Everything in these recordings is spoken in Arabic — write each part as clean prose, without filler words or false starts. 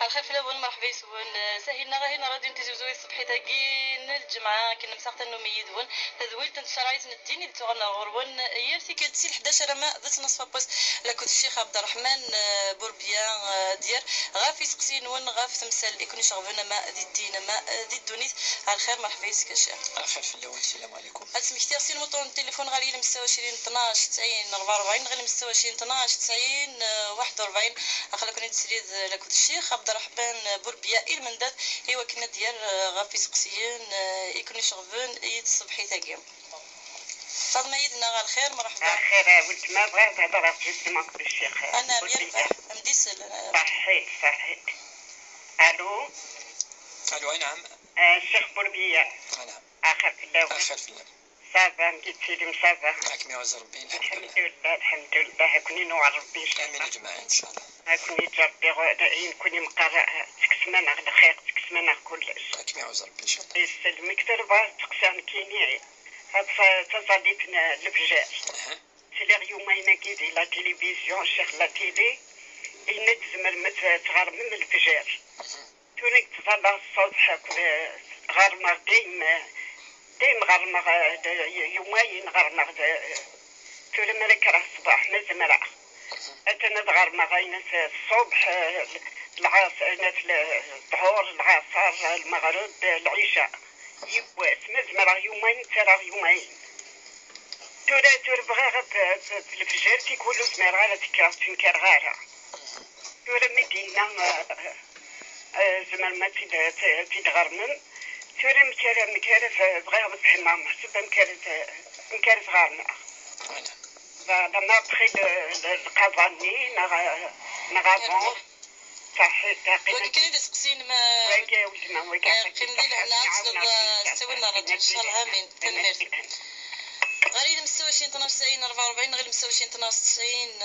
الخير في الاول مرحبا يسون سهلنا غا راديو نتزوزوي الصبحي تاكين الجمعه كنا مساقط انه ميدون تذويل تنشرايت الدين تغنى غرون يرتي كتسي 11 ما ذات نصف بوس لكو الشيخ عبد الرحمن بوربيا دير غافي سقسين ون غاف تمثال يكون شغبنا ما ذي الدين ما ذي الدونيس. على الخير مرحبا يسك الشيخ. على الخير في الاول السلام عليكم. اسمي اختي ارسل الموطون التليفون غالي لمستوى 20 12 90 44 غير مستوى 20 12 90 41 اخليكم نتسريد لكو الشيخ عبد الرحمن بوربيا المندات ايوا كنا ديال غافي سقسيين يكونوا شغفون يد الصبحي تاقيم فاطمه يدنا على الخير مرحبا. خير ولد ما بغيت نهضر معك بالشيخ. انا بيرفع مديسل. صحيت. الو نعم. الشيخ بوربيا. نعم. اخر في الله. صافا مديتي لي مسافة. معك ميعوز ربي الحمد لله هكوني نوع ربي امين الجماعة ان شاء الله. هكوني جربي يكوني مقرأ تكسمنا على خير تكسمنا كلش. معك ميعوز ربي ان شاء الله. يسلمك تربى تقسم كيني هاد تصليتنا الفجر. سيلي يومين كيدي لا تلفزيون شيخ لا تيلي ينتزم تغرم من الفجر. تونيك تصلى الصبح غرمة ديم غرمغ يومين غرمغ تولي ملك راه الصباح مزمرة أتنا غرمغ ينس الصبح العصر الظهر العصر المغرب العشاء يواس مزمرة يومين ترى يومين تولي بغا في الفجر كيقولوا زمير غالا تنكر غارة تولي مدينة زمر ما تيدغرمن توري مكارف بغير بالحمام حسب مكارف غارنا لما بخيل القضاني نغافون صحيح ولكن كاين تسقسين ما قيم لي هنا سوينا رد ان شاء الله امين تنمير غير مستوى 92 44 غير مستوى 92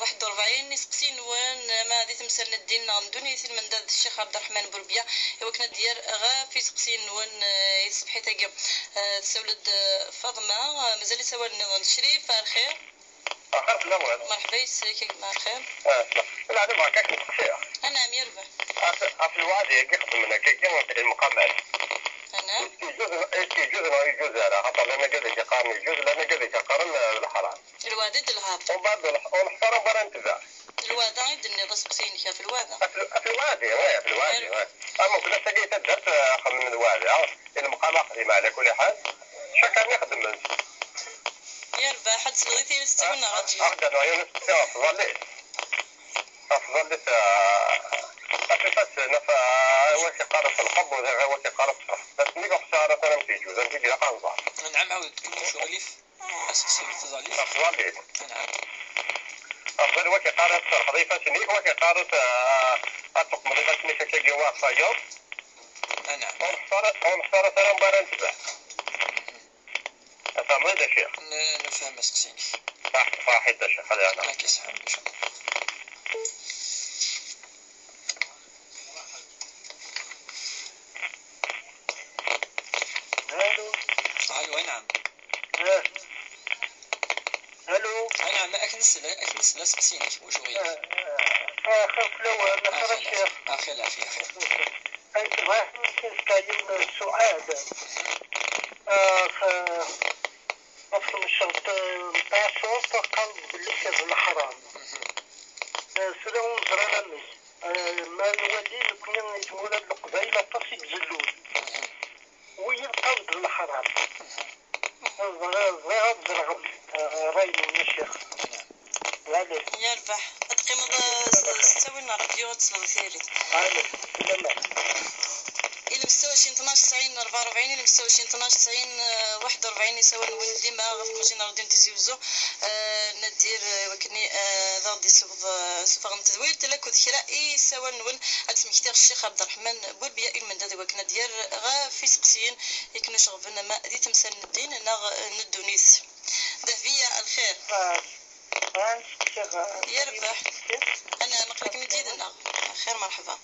41 يسقسين وين ما غادي تمثلنا الدين ندوني يثير من داد الشيخ عبد الرحمن بوربيا وكنا ديال غا في سقسين وين يصبحي تاقي تسولد فاطمه مازال يسوى النظام الشريف. الخير مرحبا يسك مع الخير. لا انا معك كثير. انا امير في الوادي يقدم من كي المقامات انا يجوز على خاطر لنا قد يقارن يجوز لنا قد يقارن الحرام الوادي الهاب وبعد ونحترم برا انتزاع الوادي يدني ضسقسين في الوادي في الوادي ممكن تلقيت الدرس اخر من الوادي المقام قديم على كل حال شكرا نخدم من يربا حد صغيرتي يستوينا غادي اقدر نعيون افضل لك أفلس نفا وش قارف الحب وش قارف بس نيجي خسارة أنا متيجوز أنت جي قانصة. نعم عاود كل شو ألف أساسي التظاليف. أفضل نعم. أفضل وش قارف الحضيفة سنيك وش قارف أطلق مضيفة سنيك كي واقفة يوم. نعم. ونختار سلام بارنتبه. أفهم هذا شيء. نفهم مسكسيني. صح ده شيء خلي أنا. لك يسحب إن شاء الله. الو نعم. الو نعم اكنس لا سقسينك واش بغيت. خاف الاول نهار الشيخ. اخي العافيه اخي. انت بغيت نستعين السعاد في الشرط نتاع الشرطة قلب باللي الحرام سلام زرانا مي ما نولي كنا يتمولى القبيلة تصيب زلول ويبقى بالحرام ضرب راي من الشيخ والي يربح تقيم تسوينا راديو تصل ثيري إلى مستوى 12 90 44 إلى مستوى 12 90 41 يسوي وين ديما غف ماشي نردو نتزوزو ندير وكني ضادي سوف نتزويل تلاكو ذكرى يسوي نون اسمي كتير الشيخ عبد الرحمن بوربيا المنداد وكنا ديال غا في سقسيين يكونوا شغفنا ما دي تمثال الدين ندونيس دافيا الخير يربح انا نقلك من جديدنا خير مرحبا.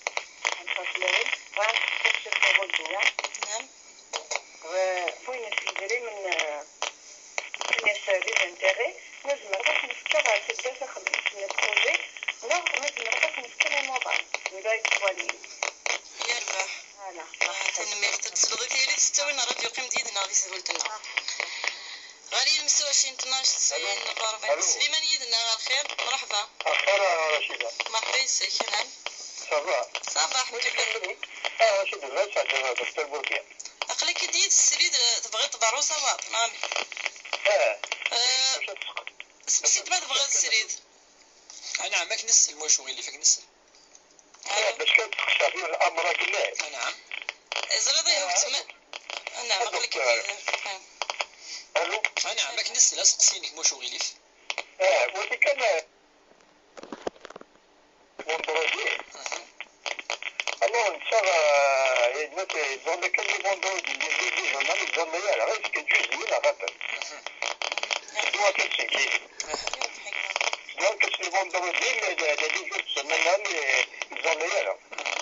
نعم. وين تدري من السيرفيس انتري لازم نروح نفكر على الدراسة خدمت من البروجي لا لازم نروح نفكر الموضوع ولا يربح تنمي تتصل ديالي تستوي راديو قيم ديالنا غادي سولتنا غالي المستوى 20 12 90 44 سليمان يدنا على الخير مرحبا أخير رشيدة مرحبا يسيك نعم صباح صباح الحمد لله رشيد الغاز عند دكتور بوربيا أقلك يديد السريد تبغي تضرو صواب نعم سمسيت ما تبغي السريد نعم ماك نسل موش وغيلي فيك نسل باش كتخشى فيه الأمر كله نعم زرادي هو تما نعم أقلك يديد ألو نعم ماك نسل أسقسينك موش وغيلي ودي كان فوندرودي alors une sœur ils ont des vendredis ils ont meilleur avec que Dieu dit la rappelle doit que c'est qui donc c'est vendredi mais les jours de semaine ils ont meilleur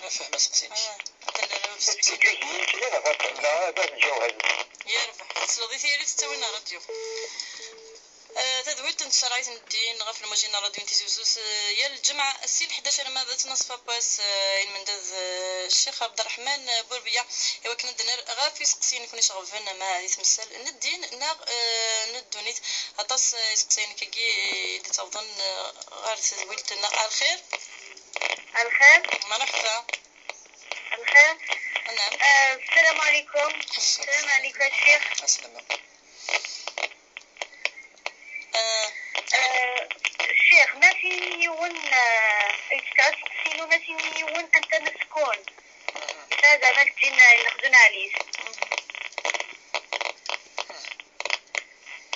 ما فهم أسقسينك c'est Dieu dit la rappelle là هذا الجوهر يربح تصلي ثيري تستوينا راديو تدوير تنشرايت الدين غف المجينا راديو انتي زوزوس يا الجمعة السي 11 ماذا تنصف باس من داز الشيخ عبد الرحمن بوربيا ايوا كنا دنر غافي سقسيني كوني شغفنا ما هذه تمثل ندين ناغ ندونيت عطاس سقسيني كي تظن غير تدويلتنا على الخير مرحبا الخير نعم السلام عليكم السلام عليكم الشيخ أسلم الشيخ ما في يون إيشكاس سينو ما في يون أنت مسكون هذا ما الجن نخزن عليه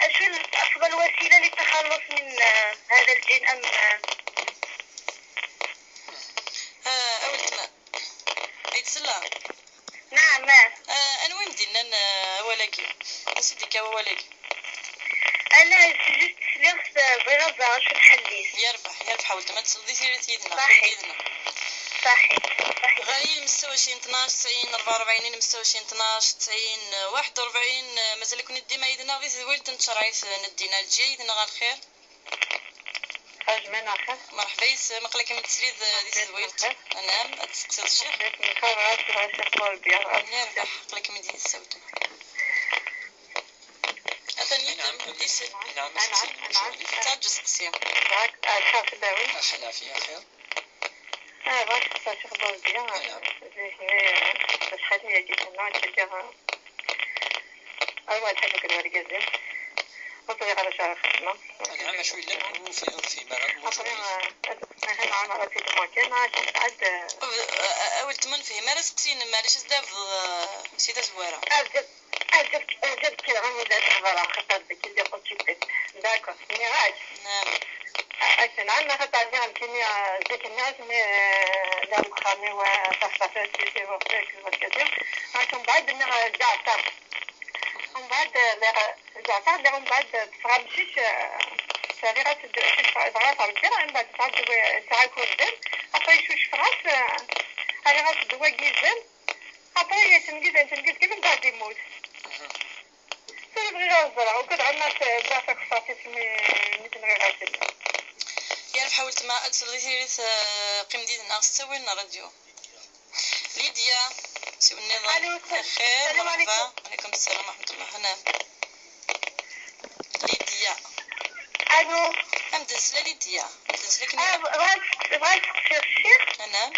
أشو أفضل وسيلة للتخلص من هذا الجن أم أول تما يتسلى نعم أنا وين مدينا ولاقي نسيتك ولاقي أنا سجلت سليخ بغضة شو نحليه يربح حاولت ما تصدي سيرة يدنا صحيح غالي المستوى 12 90 44 مستوى 12 90 41 مازال كون ديما يدنا غير زويل تنشرايت ندينا الجاي يدنا غير الخير أجمعنا خير مرحبا يسمى مقلك من التسريد دي زويلت نعم تسقسي الشيخ يربح مقلك من دي السوت نعم نعم تاج سقسي الخاف الداوي أحلى فيها خير باش تشوف بوزيا شحال هي جيت هنا تدير أول حاجة كدير كازين وطريقة على شهر خدمة نعم شوي لك في مرض موجود هنا عنا راسي المكان عشان بعد أول تمن فيه ما رسقسين معليش زداف نسيت زوارة أجبت كده عن ذات الغرام خطر بك اللي قلت شبت داكو نيراج نعم عشان عنا خطر عندنا كمية ذيك الناس لا مخامي وتخطفت في وقتك وكذا عشان بعد إنها جعتها ومن بعد جعتها لهم بعد تفرمشيش سريعة الضغط على الكرة من بعد تعاد كوزن أطيش وش فراس أنا غاس الدواء جيزن أطيش تنجز كيف من بعد يموت سنبغي غير الزرع وكد عنا دافع خصاصي مثل غير غاسل يعرف حاولت ما أتصل ثيريث قيم ديد الناس تسوي لنا راديو ليديا سوي النظام خير مرحبا عليكم السلام ورحمة الله نعم ليديا ألو مدنسلة ليديا مدنسلة بغيت تفسير الشيخ نعم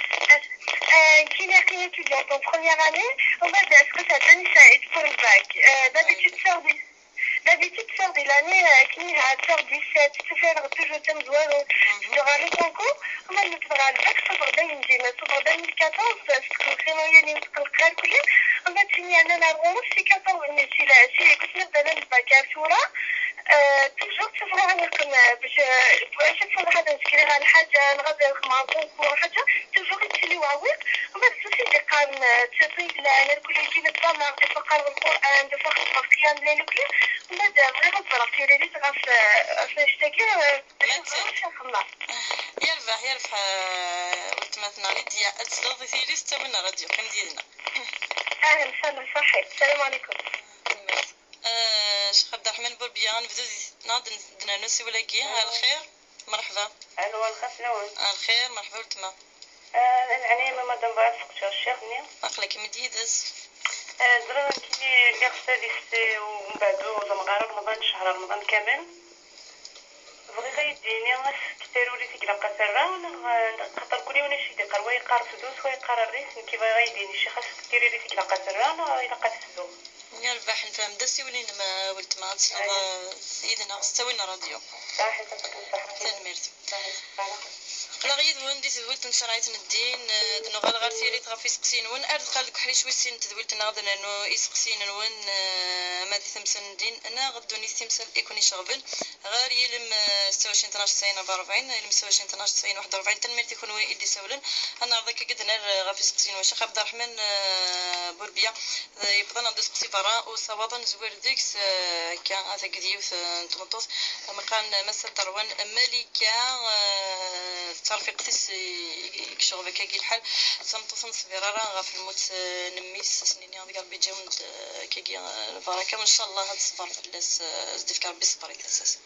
كي ناقي étudiante en première année on va dire que ça donne ça et pour le bac d'habitude sort de l'année qui a sort 17 tu fais toujours tes devoirs tu auras le concours on va le faire le bac صفر 2014 c'est moyenne الكالكولي on va signer انا الغرف في 14 سي كنت نبدا الباك شورى toujours تفرغ عنكم باش تفرغ هذا نسكري على حاجه نغادر الخماطون ولا حاجه toujours تسلي وعويق وما تسوسي تقام تطيب لنا كل شيء نتضمن تفقر القران تفقر القيام الليل وكذا وما دام غير الظرف في ريت غاف اشتكي يربح وتمثلنا ليديا أتصل ثيري استوينا راديو كم ديالنا اهلا وسهلا صحيح السلام عليكم شيخ عبد الرحمن بوربيان بدو ناض دنا نسي ولاقي على الخير مرحبا الو الخير الخير مرحبا ولتما يعني مدام بعد فقط الشيخني أقلك مديدس درا كي غسالي ومن بعدو زعما رمضان شهر رمضان كامل بغي غيديني كثير وليتي كلا قاسرة خاطر كل يوم شي ديقار ويقار فدوس ويقار الريس كيف غيديني شي خاص كثير وليتي كلا قاسرة إلا قاتسدو يا الباح نفهم دسي ولين ما ولت ما تصلى سيدنا استوينا راديو صحيح صحيح تنميرت لا غيد وين دي تدولت نشرايت الدين دنو غال غار تيري تغفي سقسين وين ارد قالك حريش ويسين تدولت ناضنا انه يسقسين وين ما دي ثمسن الدين انا غدوني استمثال يكوني شغبن غير يلم 26 12 90 44 يلم 26 12 90 41 تنميرت يكون وين يدي سولن انا ذاك قد نار غافي سقسين واش عبد الرحمن بوربيا يبغى ندوس قصي برا وصوابا زوير ديكس كان هذا قديوث نتمطوس مقان مسا دروان ملكه تعرفي قتيس يكشغل كاكي الحال سمطوسن صغيرة غاف الموت نميس سنين يا ربي جاون كاكي البركه وان شاء الله هاد الصبر في الناس زديف ربي صبر يتساس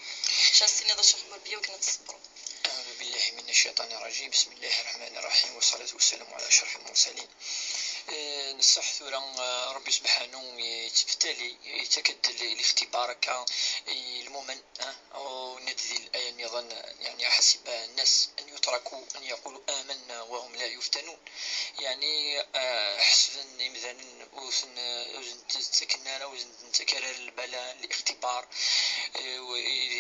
شاستني هذا شخبر بيا وكنا تصبروا. أعوذ بالله من الشيطان الرجيم. بسم الله الرحمن الرحيم والصلاة والسلام على أشرف المرسلين. نصح ثورا ربي سبحانه يتفتلي يتكدل الاختبار كالمؤمن أو ندذي الآية نظن يعني حسب الناس أن يتركوا أن يقولوا آمنا وهم لا يفتنون يعني حسن مثلا وزن تسكننا وزن تكرر البلاء الاختبار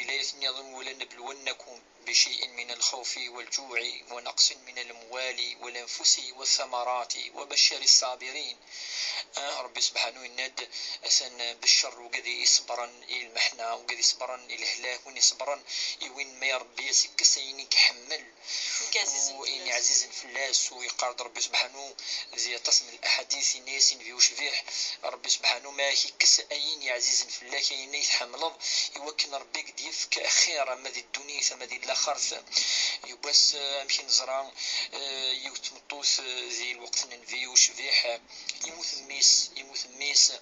لا يثني ولا نبلونكم بشيء من الخوف والجوع ونقص من الأموال والأنفس والثمرات وبشر الصابرين. ربي سبحانه يناد أسن بالشر وقد يصبرا المحنة وقد يصبرا الهلاك وين يصبرا وين ما يربي يسكسين يحمل وإن عزيز في الناس ويقارد ربي سبحانه زي تصم الأحاديث ناس في وشفيح ربي سبحانه ما يكس أين عزيز في الله كاين يتحمل يوكن ربي قد يفك خير ما ذي الدنيا ثم ذي الآخرث يبس أمشي نزرع يوتمطوس زي الوقت ننفي وشفيح يموت ميس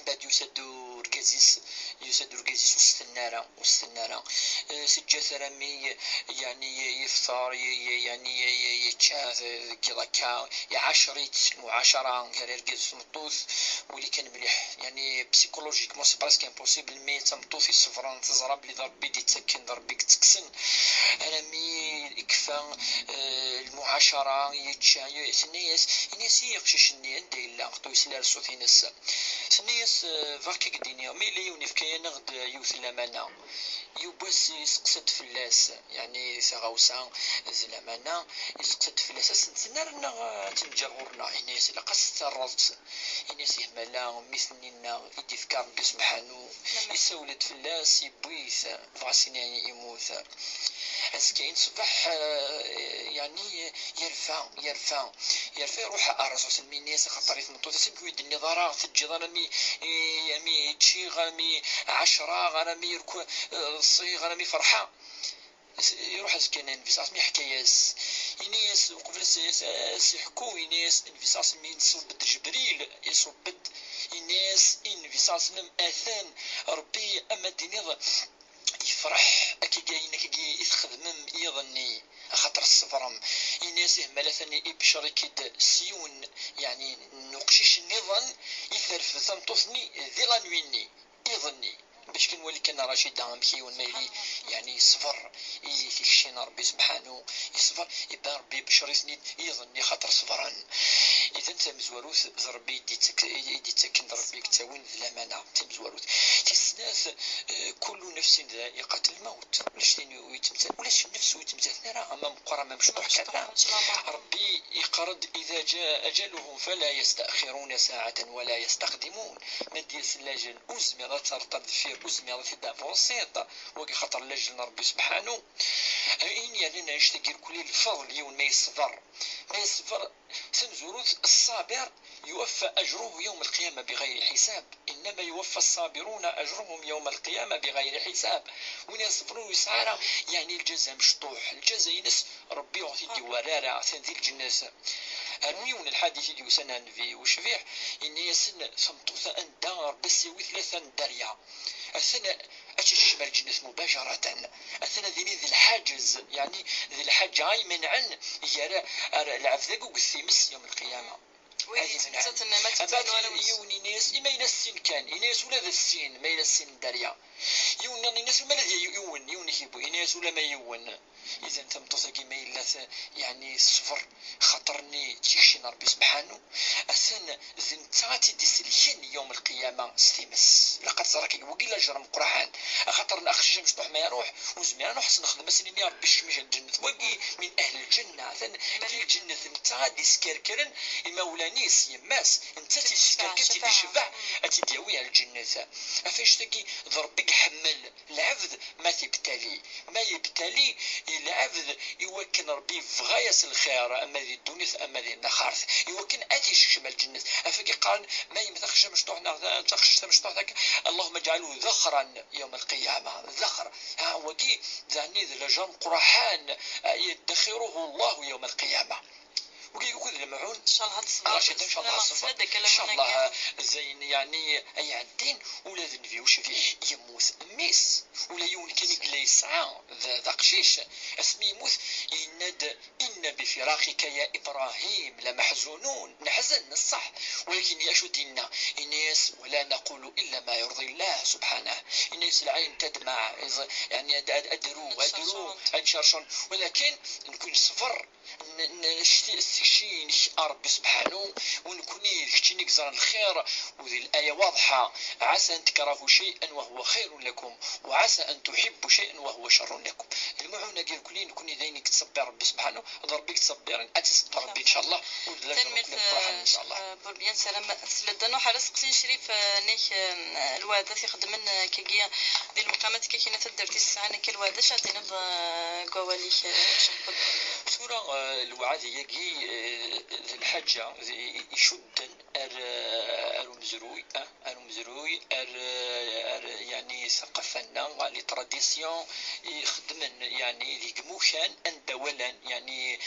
بعد يسدو ركازيس وستنارا سجات رمي يعني يفطر يعني يتشاف كذا يعشريت المعاشرة غير ركاز مطوث واللي كان مليح يعني بسيكولوجيك موس براسك امبوسيبل مي تمطوث الصفران تزرب لي ضربي دي تسكن ضربي تكسن رمي يكفى المعاشرة يتشا الناس يقششني عندي لا قطويس لا الصوت ينس سنيس فاكي قديني مي لي ونفكي نغد يوث الأمانة يبوس يسقسد في اللاس يعني سغوسا زلمانا يسقسد في اللاس سنتنا تنجرورنا الناس لا قصت الرز الناس يهملا مثلنا يدي فكار ربي سبحانه يسولد في اللاس يبويث فاسيني يموت اسكين صبح يعني يرفع يروح ارسوس المينيس خاطر يثمطو تسبوي دني ضرا تجي ضرمي يمي تشي غرمي 10 غرمي يركو صي غرمي فرحه يروح اسكن انفيساس مي حكاياس ينيس وقبل سيحكو ينيس انفيساس من صوب جبريل يصوبد ينيس انفيساس لم اثان ربي اما ديني يفرح كي يخدم يظني خاطر الصفرم الناس ملثني ابشر كد سيون يعني نقشيش النظن يثرف ثمطثني ذي لانويني يظني باش كنولي كان رشيد مكيون ميلي يعني يصفر يكشين ربي سبحانه يصفر يبان ربي بشريثني يظني خاطر صفران اذا انت مزوروث ربي يدي تكن ربي كتاوين الامانه تمزوروث تسناث كل نفس ذائقه الموت ولاش يتمثل ولاش النفس يتمثل راه امام قرى ممشوح كذا ربي يقرض اذا جاء اجلهم فلا يستاخرون ساعه ولا يستقدمون ما ديال اللاجل ازمه ترتد في ازمه في دافونسيط وكي خاطر لاجل ربي سبحانه ان يعني نشتكي كل الفضل يوم ما يصبر سنزوروث الصابر يوفى أجره يوم القيامة بغير حساب إنما يوفى الصابرون أجرهم يوم القيامة بغير حساب وين يصبروا يسعى يعني الجزاء مشطوح الجزاء ينس ربي يعطي ورارة تنزيل الجنة الميون الحادث ديو سنان في وشفيح إن يسن ثمطوث أن دار بس يوي 3 دريا السنة أتشمل الجنة مباشرة. أثناء ذي الحاجز يعني ذي الحاجة أي منعا يرى العفذاق وقثيمس يوم القيامة. هذه يوني ناس إما ينسين كان يناس ولا ذا السين ما ينسين داريا يوني ناس ما الذي يون يحبوا يناس ولا ما يون. إذا أنت متصقي ما إلا يعني الصفر خطرني تيشين ربي سبحانه أسن زنتاتي دي سليين يوم القيامة ستيمس لقد صارك وقيل جرم قرحان خطرنا أخشى مشطوح ما يروح وزمان نحس نخدم سنين يا ربي الشمس الجنة وقي من أهل الجنة في الجنة انت دي سكركرن مولانيس يماس انت تسكركرتي في شبع أتداوي الجنة أفاش تقي ضربك حمل العبد ما تبتلي ما يبتلي العبد يوكن ربي في غاية الخير أما ذي الدنيا أما ذي النخارث يوكن أتيش شمال الجنة أفاقي قال ما يمثخش مشطوحنا تخش مشطوحك اللهم اجعله ذخرا يوم القيامة ذخر وقي ذاني ذي لجان قرحان يدخره الله يوم القيامة وكي يقول المعون ان شاء الله ان شاء الله زين يعني اي عدين ولا ذنبي وش فيه يموت ميس ولا يون كان يقلا يسعى ذا قشيش اسمي يموت ان بفراقك يا ابراهيم لمحزونون نحزن الصح ولكن يا شو دينا الناس ولا نقول الا ما يرضي الله سبحانه. الناس العين تدمع يعني ادرو ادشرشون ولكن نكون صفر نشتي ربي سبحانه ونكوني كتشي نكزر الخير وذي الآية واضحة عسى أن تكرهوا شيئا وهو خير لكم وعسى أن تحبوا شيئا وهو شر لكم. المعونة ديال كلي نكوني داينك تصبر ربي سبحانه ضربك تصبر أتصبر ربي إن شاء الله إن شاء الله بربيان سلام سلدنا حرس قسين شريف نيك الوادة في خدمنا كجيا دي المقامات كينا تدرتي الساعة كل وادة شاتين قوالي شقد سورة الوعد يجي الحجة يشدن المزروي يعني ثقافنا لي تراديسيون يخدمن يعني ذيك موشان اندولا يعني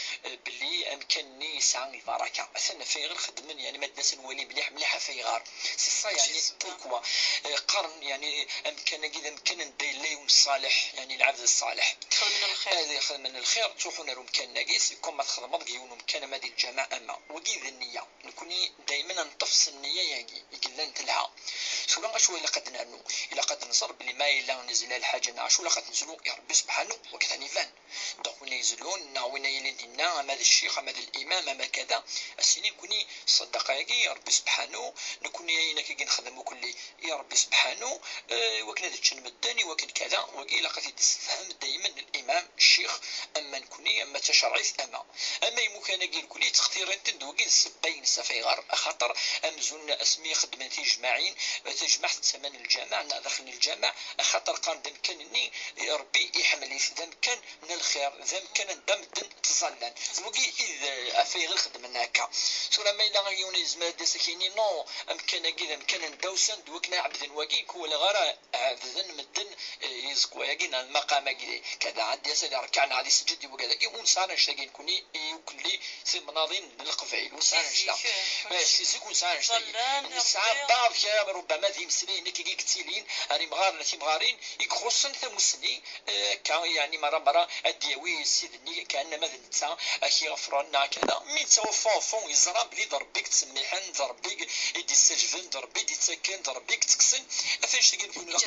بلي امكنني يسعى البركه اثنا في غير خدمن يعني مدرسه نولي مليحه في غار سي يعني بوركوا قرن يعني امكن ندير ليهم الصالح يعني العبد الصالح خدمنا الخير هذا خدمنا الخير تروحون لهم كان ناقص كون ما تخدم ديونهم كان ما دي الجماعه اما وكي النيه نكوني دائما نطفس النيه يعني يقلن تلها شو لا شو الا قد نانو الا قد نصر بلي ما الا نزل الحاجه نعشو لقد نزلوا يا ربي سبحانه وكثاني فان دونك وين ينزلون وين يلندنا هذا الشيخ هذا الامام ما كذا السنين كوني صدق يا ربي سبحانه نكوني هنا كي نخدموا كل يا ربي سبحانه وكنا دتشن مدني وكن كذا وكي لقيت تفهم دائما الامام الشيخ اما نكوني اما تشرعيث اما يمكن قال كلي تختيرين تندوقي السبين سفيغر خاطر امزون اسمي خدمتي جماعين تجمعت ثمن الجامع داخل الجامع خاطر قال دمكنني ربي يحمل ذم كان من الخير ذم كان دم تظلن وكي اذا افيغ خدمنا هكا سورة ما الا يوني زماد سكيني نو امكن كذا امكن ندوسن دوكنا عبد وكي كول غرا عبدن مدن يزكوا يقينا المقام كذا عندي سيدي ركعنا على سجدي وكذا ونسانا نشتاقين كوني يوكلي سي مناضين القفايل ونسانا نشتا سيسيك ونسانا نشتا ساعات بعض كيا ربما ذي مسلين كي قتيلين راني مغار نتي مغارين يخصن ثمسني كان يعني مرة الديوي سيدني كان ماذا نتا اكي غفرنا كذا مين توفى فون يزرا بلي ضربيك تسميحن ضربيك يدي السجفن ضربيك تسكن ضربيك تكسن افاش تقول كون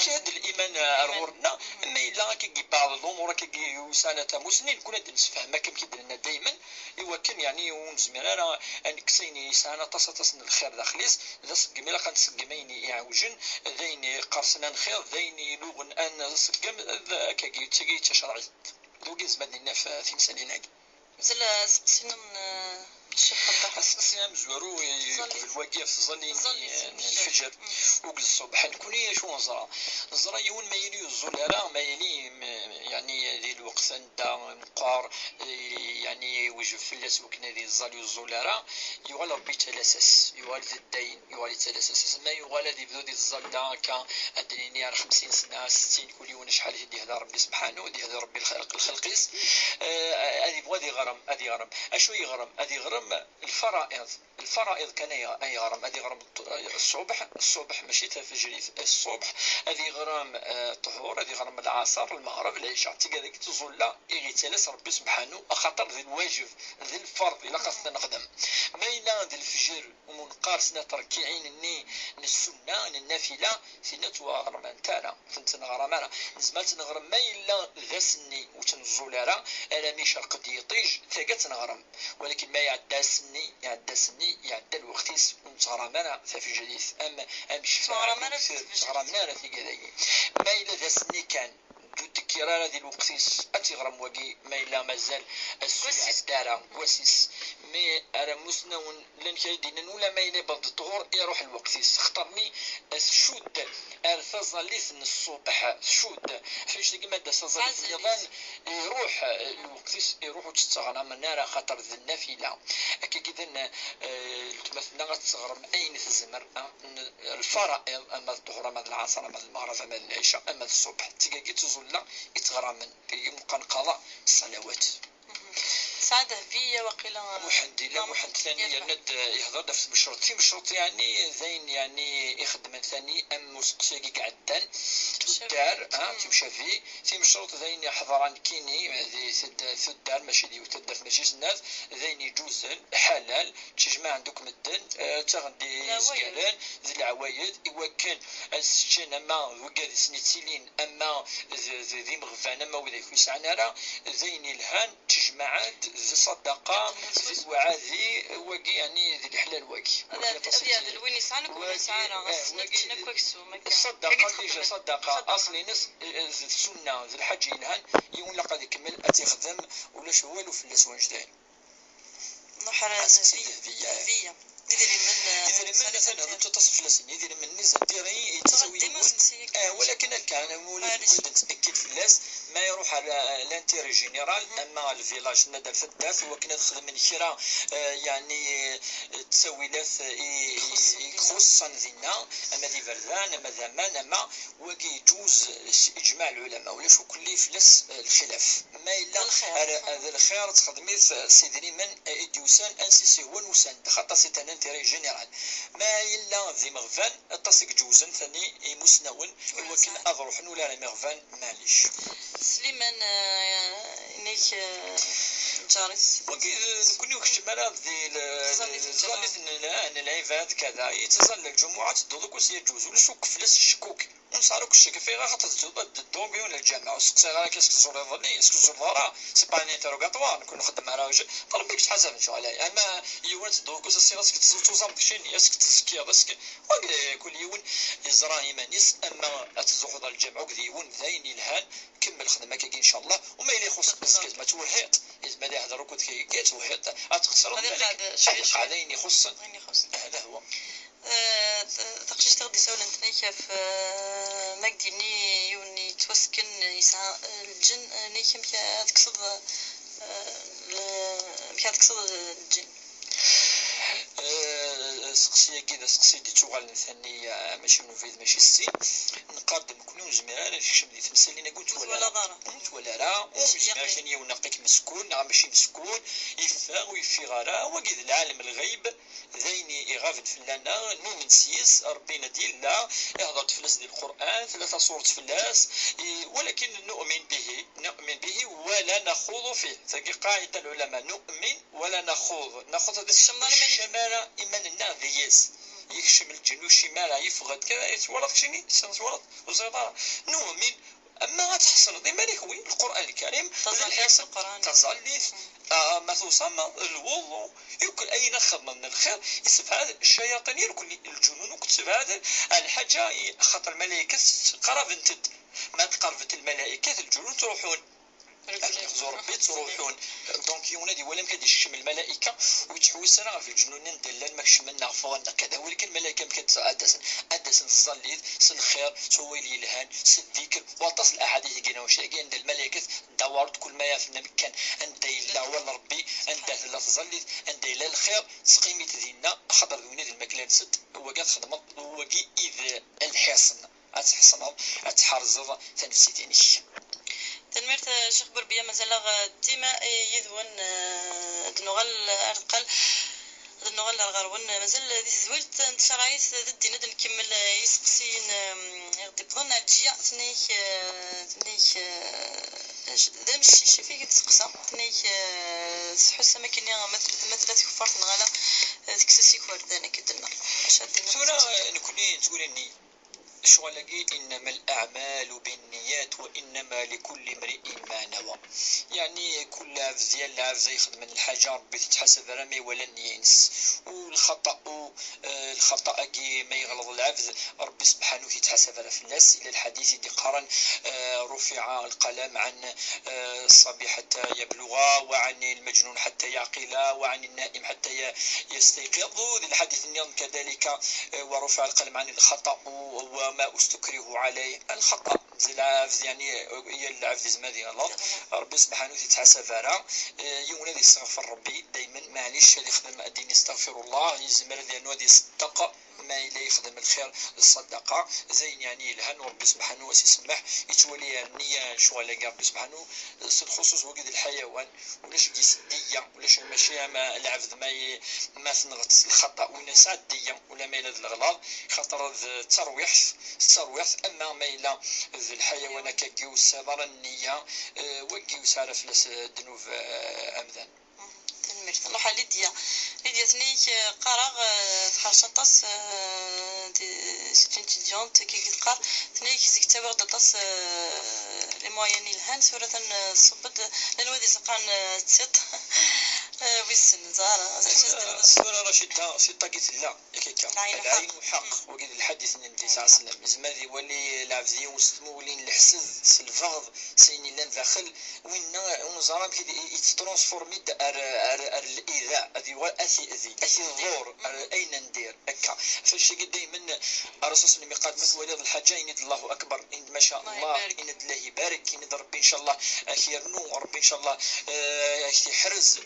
شاد الايمان رورنا ما الا كي بعض الامور كي وسانه مسنين كنا نتفاهم كم كيدنا دائما يوكن يعني ونزمر انا انكسيني سانه تصن الخير داخليس ذا سقمي لا كنسقميني يعوجن ذين قرصنا الخير ذين لوغن ان سقم كي تجي تشرعي دوغي زمدنا في ثمسالين زل سقسينا الشيخ الضحى الصيام زورو الواقف ظني الفجر وقل الصبح نكوني شو نزرا يون ما يلي الزلالة ما يلي يعني ذي الوقت دا مقار يعني وجب فلاس وكنا ذي الزالي الزلالة يوال ربي تلاسس يوال ذي الدين يوال تلاسس ما يوال ذي بدو ذي الزال دا كان أدريني على 50 سنة 60 كل يوم شحال هدي هذا ربي سبحانه ودي هذا ربي الخلقيس هذه بغا ذي غرم هذه غرم أشو يغرم هذه غرم غرم الفرائض كان يغرم هذه غرم الصبح ماشي تفجري الصبح، هذه غرام الطهور، هذه غرام العصر المغرب العشاء تيكاداك تزول يغيتالس ربي سبحانه خاطر ذي الواجب ذي الفرض الا خاصنا نخدم ما الا ذي الفجر ومنقارسنا تركيعين ني السنه النافله سينا توغرم انتانا فهمت نغرم نزمات نغرم ما الا ذا سني وتنزول على مي شرق ديطيج ثاقات نغرم، ولكن ما يعدى سني يعدى الوقتيس ونتغرمنا في جديث ام شفاعة تغرمنا في كذاك ما إلا ذا سني كان تذكر هذه الوقتيس أتغرم وقي ما إلا مازال السويع الدارة واسيس مي أرى مسنون لن كيدين ولا ما إلا بعد الظهور يروح الوقتيس اختارني الشود الفازاليث الصبح شود فاش كيما دا سازاليث النظام يروح الوقتيس يروح وتستغرم النار خاطر ذا النافلة كذا مثلا غتغرم أين الزمر الفرائض أما الظهر أما العصر أما المغرب أما العشاء أما الصبح تيجي تزول يتغرمن يمكن قضاء الصلوات. سعادة فيا وقيلا محمد لله محمد ثاني ند يهضر نفس مشروط يعني زين يعني يخدم ثاني ام مسقسي قعدان تدار تمشى فيه في مشروط زين حضران كيني هذه سدار ماشي ديو تدار ماشي الناس زين يجوز حلال تجمع عندك مدن تغدي زكالان ذي العوايد يوكل السجن اما وكاد سنتيلين اما ذي مغفان اما وذي يسعنا راه زين الهان تجمعات ذي صدقة ذي وعاذي وقي يعني ذي الحلال وقي هذا الوين يسعنك وين يسعنا غسنك وكسو الصدقة ديجا صدقة أصلي نص السنة ذي الحج الهان يقول لقد يكمل أتيخدم ولا شوال في الأسوان جدال نحر فيا إذا من مثلا تصف لسن إذا من نزل ديري يتسوي ولكن كان مولد نتأكد في الناس ما يروح على لانتيري جينيرال اما الفيلاج ندى في الداس هو كنا نخدم من كرا يعني تسويلات يخص ذينا اما ذي فردان اما زمان اما وكي يجوز اجماع العلماء ولا شو كل فلس الخلاف ما الا هذا الخير تخدمي سيدري من اديوسان انسيسي هو نوسان خاطر سي ان انتيري جينيرال ما الا ذي مغفان تصيق جوزن ثاني مسنون ولكن اضروح ولا مغفان معليش سليمان نيك جارس كنا نكتب على ظلت ان العباد كذا يتظل الجمعة تدوك وسي يجوز ولا شوك فلس الشكوك ونصارك الشك فيها خاطر تزود الدوغي ولا الجامعة وسقسي غير كاسك زور ظني اسكو زور ضرا سي با ان انتروغاتوار نكون نخدم على وجه طلب لك تحاسب نشوف عليه اما يوان تدوك وسي راسك توزام دشيني اسك تزكي راسك كل يوم يزرا ايمانيس اما تزوخ الجامعة وكذا يوم ذاين الهان كمل خدمة كي ان شاء الله وما يلي يخص بس ما توهيط يزما لي هذا ركود كي توهيط تخسر هذين يخص هذا هو تقشيش تغدي سولا نتنيكا في مقدي يوني توسكن يسعى الجن نيكا مكا تقصد الجن سقسيه كذا سقسي دي توغال ثاني ماشي نوفيد ماشي السين نقدم كل زمان نشم دي تمثالين قلت ولا راه عشان يونقيك مسكون ماشي مسكون يفا ويفي غرا وكذا العالم الغيب ذيني يغافد فلانا نؤمن سيس ربنا ديال لا يهضر تفلس ديال القران ثلاثه سوره فلاس ولكن نؤمن به ولا نخوض فيه ذاك قاعده العلماء نؤمن ولا ناخذ هذا الشمال ايمان النار دياس يكشم الجن والشمال يفغد كذا يتورط شني سنتورط وزيطار نؤمن اما تحصل ديما لك وين القران الكريم تظل ما توصلنا الوضوء يمكن اي نخدم من الخير يسف هذا الشياطين يركل الجنون وكتب هذا الحاجه خاطر الملائكه قربت ما تقربت الملائكه الجنون تروحون زور بيت تروحون دونك يونادي ولا مكادي يشم الملائكه ويتحوسنا في الجنون ندلل ماكش منا فوقنا كذا ولكن الملائكه مكتعدسن الظليل الخير سويلي الهان الذكر وتصل الاحاديث كاينه واش كاين الملائكه دورت كل ما يفنى مكان انت الا ولا ربي انت لا تظلل انت الا الخير سقيمت دينا خضر ونادي المكلان سد هو قال خدمه هو كي اذا الحصن اتحصن اتحرز تنفسي ديني تنمرت شيخ بربية مازال ديما يذون دنوغل القل دنوغل الغرون مازال دي زويلت نتشرايس ضد ند نكمل يسقسين يغدي بظن الجيا ثنيك ذا ماشي شي فيك تسقسا ثنيك حس ما كاين مثلا كفرت نغالا تكسسي كورد انا كدنا اش هادنا تورا نكوني تقولني شغلقي إنما الأعمال بالنيات وإنما لكل امرئ ما نوى. يعني كل عفز ديال العفز يخدم الحاجة ربي تتحسب رمي ولا ينس، والخطأ كي ما يغلط العفز ربي سبحانه يتحسب في الناس. إلى الحديث دي قرن رفع القلم عن الصبي حتى يبلغ، وعن المجنون حتى يعقل، وعن النائم حتى يستيقظ. الحديث اليوم كذلك ورفع القلم عن الخطأ وما استكره عليه. الخطأ العفز يعني هي العفز زمادي غلط ربي سبحانه يتحاسب على يولد يستغفر ربي دائما. معليش اللي يخدم الدين يستغفر الله يزمر لانه هذا يصدق ما إلا يخدم الخير الصدقه زين يعني الهن ربي سبحانه ويسمح يتولي النيه شغل ربي سبحانه الخصوص وقد الحيوان ولاش جسديه ولاش ماشي ما العفز ما تنغط الخطا ولا سعديه ولا ما الى الغلط خاطر الترويح اما ما الى الحيوان كيوس ضر النيه وكيوس عارف لاس الذنوب امذان تنمرت نروح ليديا ثنيك قراغ تخرشطاس ستوديونت كي قال ثنيك زيك تبغ تطاس لي موين الهان سورة صبد للوادي زقان تسيط ويسن زارة سورة رشيدة سيطة قلت لا العين حق وقد الحديث النبي صلى الله عليه وسلم زمادي ولي العفزي وستمو ولي الحسد سلفاض سيني لان داخل وين ونزارم كي يترانسفورمي الإيذاء هذه وأثي الظهور أين ندير هكا فاش دائما الرسول صلى الله عليه وسلم قال ولد الحاجة يند الله أكبر إن ما شاء الله إن الله يبارك إن ربي إن شاء الله يرنو ربي إن شاء الله يحرز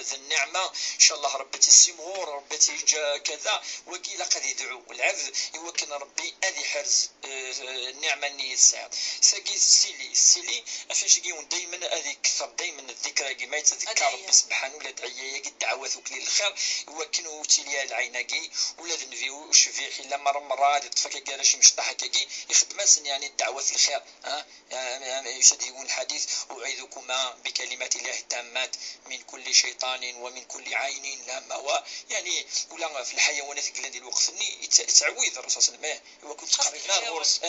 ذا النعمة إن شاء الله ربي تسمور ربي تيجا كذا وكيلا قد يدعو العبد يوكل ربي أذي حرز النعمة اللي يساعد ساقي السيلي فاش يقول دائما أذي كثر دائما الذكرى كما يتذكر ربي سبحانه ولا دعيا الدعوات وكل الخير يوكنوا تيليا العيناكي ولا ذنفيو شفيح الا مرة تفك قال شي مشطح هكاكي يخدم يعني الدعوات الخير يشد يقول الحديث أعيذكما بكلمات الله التامات من كل شيطان ومن كل عين لامة يعني ولا في الحيوانات قلنا ديال الوقت تعويذ الرسول صلى الله عليه وسلم وكنت تقريبا غورس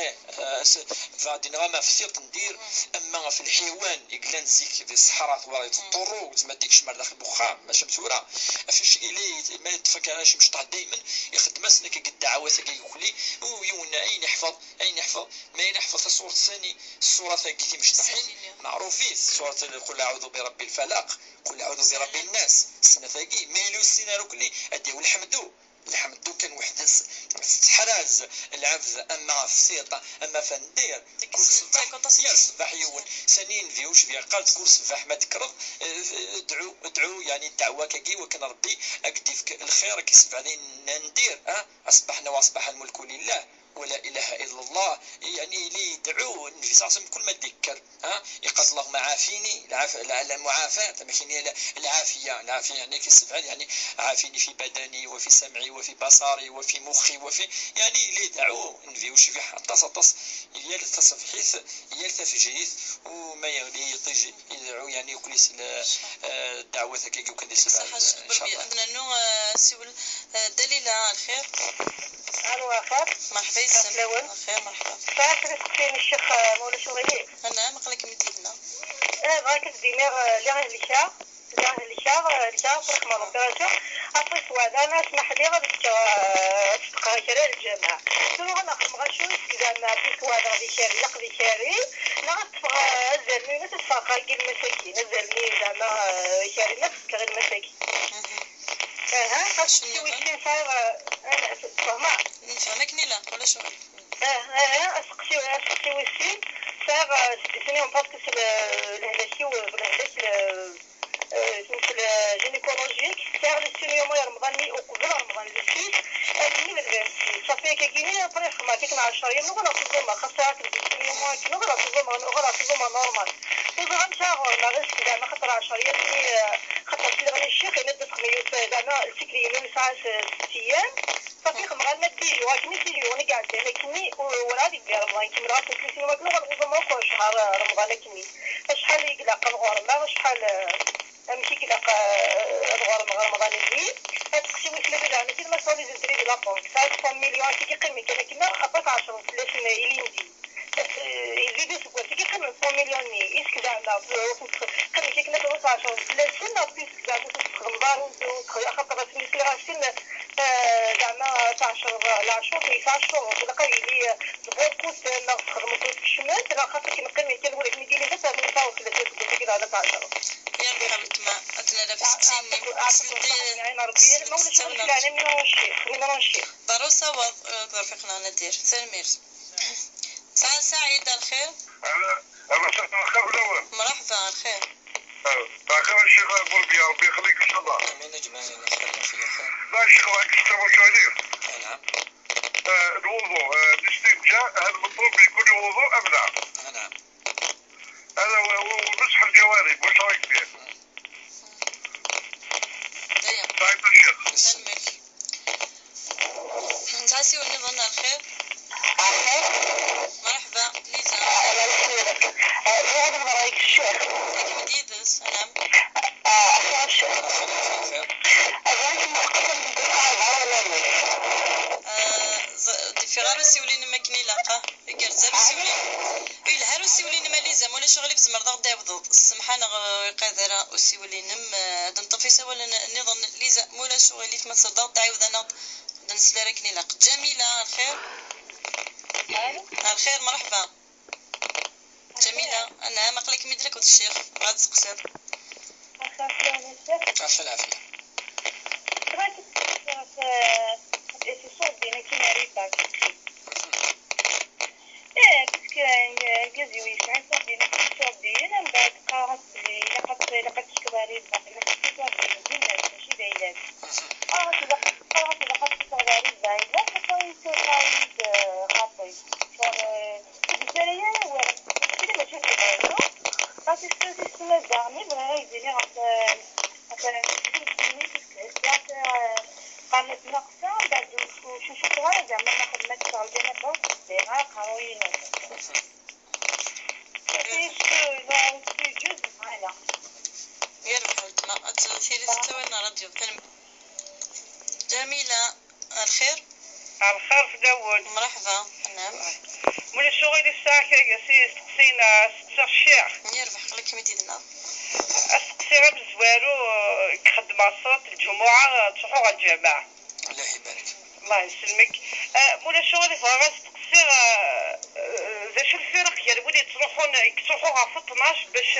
فادينا ما في سيط ندير اما في الحيوان يقلنا نزيك في الصحراء ورا تطرو تما ديك شمال داخل بخام ماشي مسوره فاش لي ما تفكر شي مشطح دائما يخدم اسنا كي الدعوات كيقولي ويونا اين يحفظ ما يحفظ الصوره الثانيه الصوره ثاني مشطحين معروفين صوره قل اعوذ برب الفلق قل اعوذ برب الناس السنه ثاني ميلو السيناريو كلي ادي والحمدو كان وحده تحراز العفز اما في سيطه اما فندير كل صباح يون سنين فيوش فيها قالت كل صباح ما تكرض ادعو يعني الدعوه كي وكان ربي اكدي الخير كيسبع علينا ندير اصبحنا واصبح الملك لله ولا اله الا الله يعني لي دعوه النبي صلى الله عليه وسلم كل ما تذكر يقال اللهم عافيني المعافاه ماشي العافيه يعني كيستفعل يعني عافيني في بدني وفي سمعي وفي بصري وفي مخي وفي يعني لي دعوه النبي وش في تص يلتص حيث يلتفجيث وما يغلي يطيج يدعو يعني وكليس الدعوه كي وكان يسبع ان شاء الله. عندنا نو سيول دليله الخير الو خير مرحبا يسلمك خير مرحبا فاكر تسين الشيخ مولا شوغي انا ما قالك مدينا غاك ديمير لي شار فرح ما نقدرش اصلا سواد انا اسمح لي غادي تبقى كرا الجامعه شنو غنخدم كذا ما في سواد غادي شاري نقضي شاري لا غتبقى الزلمي ما تتفاقا كي المساكين الزلمي زعما شاري نفس غير المساكين خاصني وين صاير انا فاهمه نفهمك نيلا ولا شنو اسقسي وسي صار سينيون باسكو الهلاشي والهلاش الجينيكولوجيك صار السينيوم رمضاني وقبل رمضان السيس اللي من صافي كيجيني طريق ما كيكون 10 يوم نقول لكم خاصها السينيوم نقول لكم نورمال وغنشاغل ما غير ما خطر 10 يوم خطر زعما السكري ما يسعاش 6 ايام صافي خمغالنا الديجو ولكن الديجو انا قاعد انا كني وراه ديك رمضان كي مرات 3 سنوات غنوض ما كلش شهر رمضان كني شحال يقلق الغرمه شحال ماشي كيلق الغرمه رمضان الليل تقسيم الكلاب زعما كي ما صوني زدري ديال لابونك صافي 100 مليون كي كيقيم كنا عطاك 10 فلاش يليندي يزيد سكوت كي كيقيم 100 مليون ني اسك زعما قيم كي كنا 13 فلاش كنا بيس زعما تخمبار خاطر سميتي غاسين زعما 10 العشر في 10 تلقى لي بوكوت ما تخدموا في الشمال راه خاطر كنقيم كي نقول لك مدينه حتى 3 كيلو على 10 يا ربي حبيبتي ما أتلا في 60 ضروسة ورفيقنا ندير سلمير ساعة سعيدة الخير أنا شفت الخير الأول مرحبا الخير خير الشيخ بوربيا ربي يخليك إن شاء الله امين اجمعين خير خير. لا الشيخ معك تستمع شوية نعم الوضوء الاستنجاء هل مطلوب بكل وضوء أم لا؟ نعم هذا ومسح الجوارب واش رايك فيه؟ طيب الشيخ سلمير نتعسي ونظن الخير مرحبا ليزا هذا رايك الشيخ لكن مديدس نعم في غارو سيولين ما كني لاقا كرزال سيولين الهارو سيولين ما ليزم ولا شغلي بزمر ضغط دابض السمحانه قادره وسيولين دنطفي سوا نظن ليزا مولا شغلي تمثل ضغط تعاود انا نسلا كني لاق جميله الخير الخير مرحبا جميله انا مقلك مدرك الشيخ غاد تقصر عفوا العافيه esse soldino que me irrita parce que جزي ويسعى soldino que soldino بعد قاعد لقد كباري ماشي دايلات لقد كباري دايلات فايت خاطي الجزائرية كده ماشي دايلة بس السنة دامي بغا يديني قامت نقصة بعد شو شكرا زعما ما خدمتش على الجنة بس قرويين فيش لا في جزء معنا يربح التما أتثيري ستوينا راديو جميلة الخير الخير في داود مرحبا نعم من الشغل الساعة كي سقسينا الشيخ يربح قلك مديدنا السقسي بزوارو يخدم صوت الجمعة تروحوا الجامع الله يبارك الله يسلمك مولا شغل فغاس تقصير زي شو الفرق يعني ولي تروحوها في 12 باش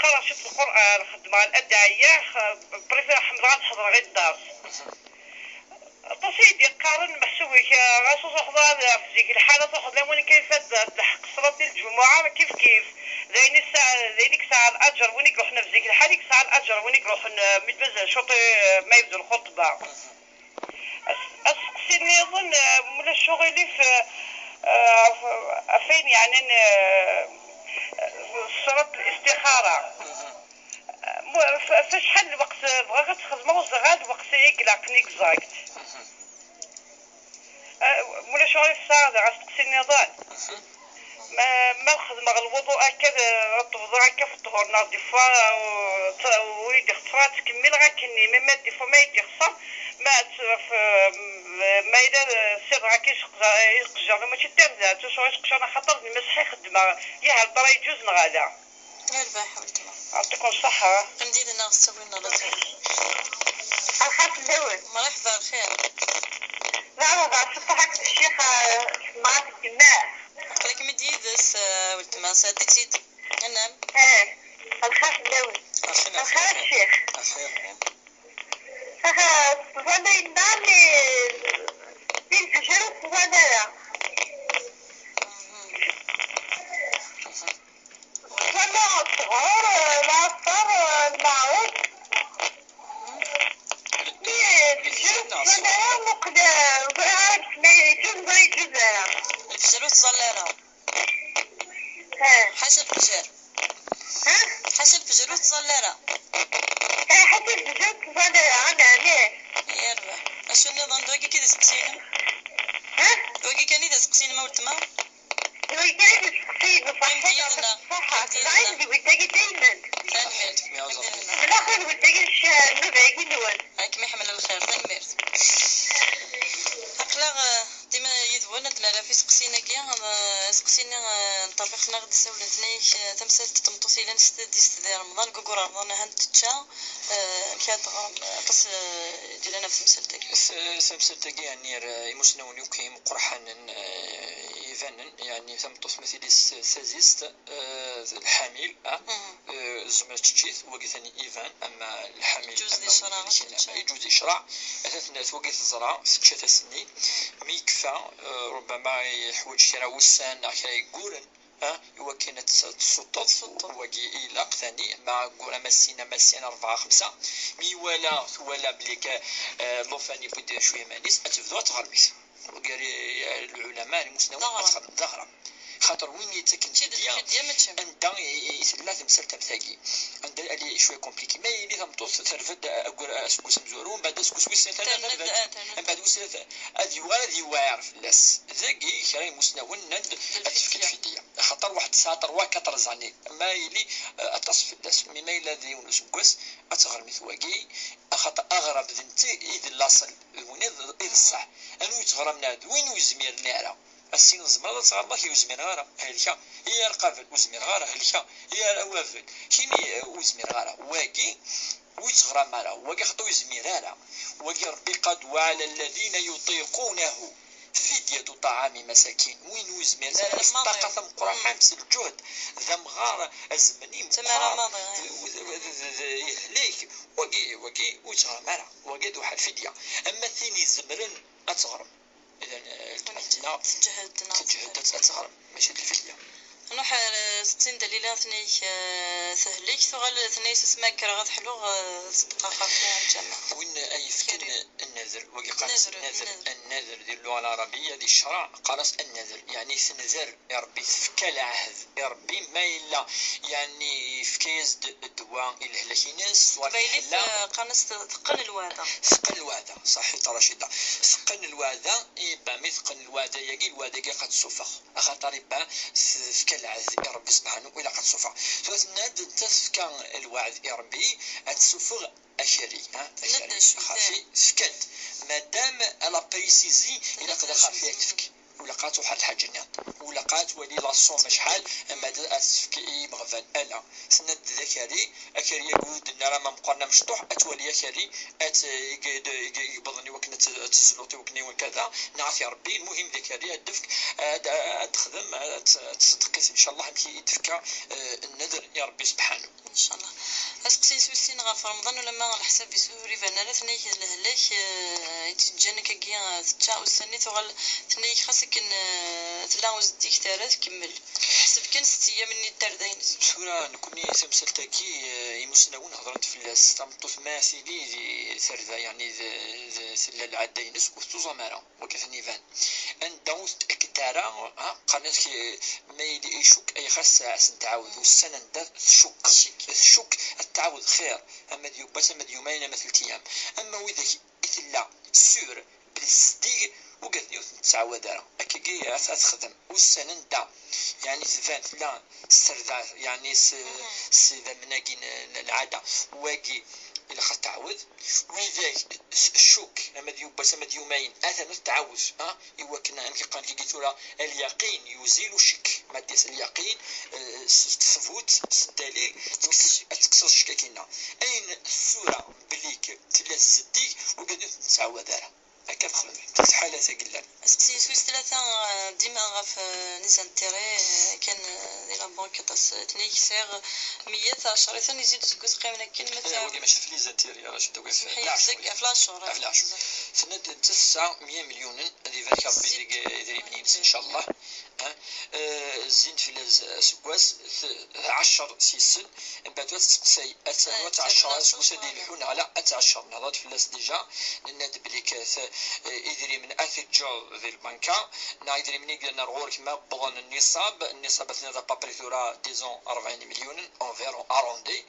قرا شفت القرآن خدمة الأدعية بريفير حمراء تحضر غير الدرس تصيدي قارن محسوبك غاسو تحضر في ذيك الحالة تحضر لمن كيف تلحق صلاة الجمعة كيف ذيك ساعة الأجر وينك روحنا في ذيك الحالة ساعة الأجر وينك روحنا متبزل شوطي ما يبدو الخطبة أسقسيني أظن من الشغل في فين يعني صلاة الاستخارة فشحال الوقت بغا تخدمو غاد وقت يقلقني كزاكت مولا شغل في الساعة غاسقسيني أظن ما الخدمة الوضوء هكذا الوضوء هكا في الطهور نار ديفا ويدي خسرة تكمل غاكني ما ديفا ما يدي خسر ما إذا سر هكا يقجر ماشي تابدات شو يقجر خاطر مسحي خدمة يهل ترى يجوز نغادا يربح حبيبتي يعطيكم الصحة ندير انا غسوينا لطيف الخير الدول مرحبا الخير نعم شفت حق الشيخ معك الجماع قلك مديدس والتما سادك سيد نعم الخير الدول الخير الشيخ الخير وانا ينامي بين فجرت وانا وانا صغار لا صار معود فجرت وانا مقدر وعارف ما يجوز ما يجوز الفجر وتصليرها حاشا الفجر حاشا الفجر وتصليرها حتى الزوج أنا يربح أشو النظام دوكي كده سقسينا دوكي كان إذا سقسينا ما ولتما عندي ولتاقي دايما بالاخر ولتاقيش نبعي نول هاك ما يحمل الخير تنمير أقلاغ ديما يذونا دمالا في سقسينا كيا سقسينا نطرفقنا غد الساولة تنايك تمثال تتمطوثيلا نستدي رمضان كوكورا رمضان هند تتشا كاد قص ديالنا في مسلتك سمسلتك يعني مسنون يقيم قرحان يفنن يعني تمطوث مثل سازيست الحامل زمرة تشيث وقثني إيفان أما الحامل يجوز إشراع أثاث الناس وقث الزراع سكشة السنين ميكفى ربما يحوج شرا وسان أخيرا يقولن يوكينة تسطط وجي إلى ثاني مع قولة مسينا 4 5 مي ولا بليك لوفاني بدا شوية مانيس أتفضل تغرميس وقاري العلماء المسلمين أتخدم ظهرا خاطر وين يتسكن فيديا عندها يسلا تمثال تمثاقي عندها اللي شويه كومبليكي ما يلي تمطوس ترفد اقول اسكوس مزورون بعد اسكوس ويسن ثلاثه بعد ويسن ادي واعرف الناس ذاكي شراي مسنون ند اتفكت فيديا خاطر واحد ساطر واكثر زاني ما يلي اتصف الناس ما يلا ذي ونسكوس اتغر مثواقي خاطر اغرب ذنتي اذ لاصل وين اذ الصح انو يتغرمنا وين وزمير نارا السين الزمرة صار الله يوزمين غارة هلكا هي القافل وزمين غارة هلكا هي الأوافل كيني وزمين غارة واقي ويتغرى مالا واقي خطو يزمين غارة واقي ربي قد وعلى الذين يطيقونه فدية طعام مساكين وين وزمين غارة استقى ثم قرى حمس الجهد ذم غارة الزمني مقار ليك واقي ويتغرى مالا واقي دوحة الفدية أما ثاني زمرن أتغرم إذا تجهد تغرب ماشي الفيديو نروح 60 دليلة ثني سهليك ثغال ثني سسماك كراغات حلو صدقا خاطئة الجامعة وين أي فكر النذر وقي قارس النذر دي اللغة العربية دي الشرع قارس النذر يعني سنذر يا ربي فكا العهد يا ربي ما إلا يعني فكيز الدواء إلا هلاكيناس بيليف قارس ثقن الوعدة ثقن الوعدة صحيح رشيدة ثقن الوعدة إبا مثقن الوعدة يجي الوعدة قد سفخ أخاطر إبا فكا العهد يا ربي سبحانه وإلا قد سفخ فناد تفكا الوعد يا ربي أتسفغ أشري خافي فكت مادام ألا بريسيزي إلا قد خافي تفك ولا قات واحد الحاجة ولا قات ولي لاصوم شحال أما أتفكي مغفل ألا سند ذكري أكري يقول النار ما مقارنة مشطوح أتولي أكري يبضني وكنا تزلوتي وكني وكذا نعرف يا ربي المهم ذكري أدفك أتخدم تصدقي إن شاء الله يمكن يدفك النذر يا ربي سبحانه إن شاء الله أسقسي سويسين غا في رمضان ولما على حساب بسوري فانا ثنيك لهلاك يتجانك كي تشاو السنة ثغل ثنيك خاصك تلاوز ديك تارات كمل حسب كان 6 أيام مني التردين بسورة نكوني سمسلتاكي يمسنون هضرت في الاستمطف ما سيدي ثرذا يعني سلا العدينس وثوزمارا وكثني فان أن داوز كتارا قناتك ما يدي يشك أي خاصة سنتعاود والسنة دا شك التعاود خير أما ديوبات أما ديومين مثل أيام أما وإذا إثلا سور بالصديق وقد تعاود راه أكيد أتخدم والسنة دا يعني زفان لا سردا يعني سيدا مناقين العادة واقي إلا خد تعود وإذا الشك أما ديوبات أما ديومين أثناء التعاود يوكنا أمكي قال كي قلت اليقين يزيل الشك ما ديس اليقين تثبوت الدليل تكسر الشكاكينا أين الصورة بليك تلاس صديق وقد نتعود راه هكا في حالة قلنا اسقسي سويس 3 ديما غاف نيزان تيري كان دي لا بانك تاس تنيك سير 110 ثاني يزيد سكوت قيمنا كلمه تاع ودي ماشي في ليزان تيري راه شدو في فلاشور سند 900 مليون هذه ذاك ربي يدري بنين ان شاء الله زين في السكواس 10 سيسن بعد تسقسي 10 سكوس يلحون على 10 نهضات في الناس ديجا الناد بليك يدري من اثر جو ذي البنكة نايدري مني قلنا نغور كما بغن النصاب ثلاثة بابريتورا ديزون 40 مليون انفيرون اروندي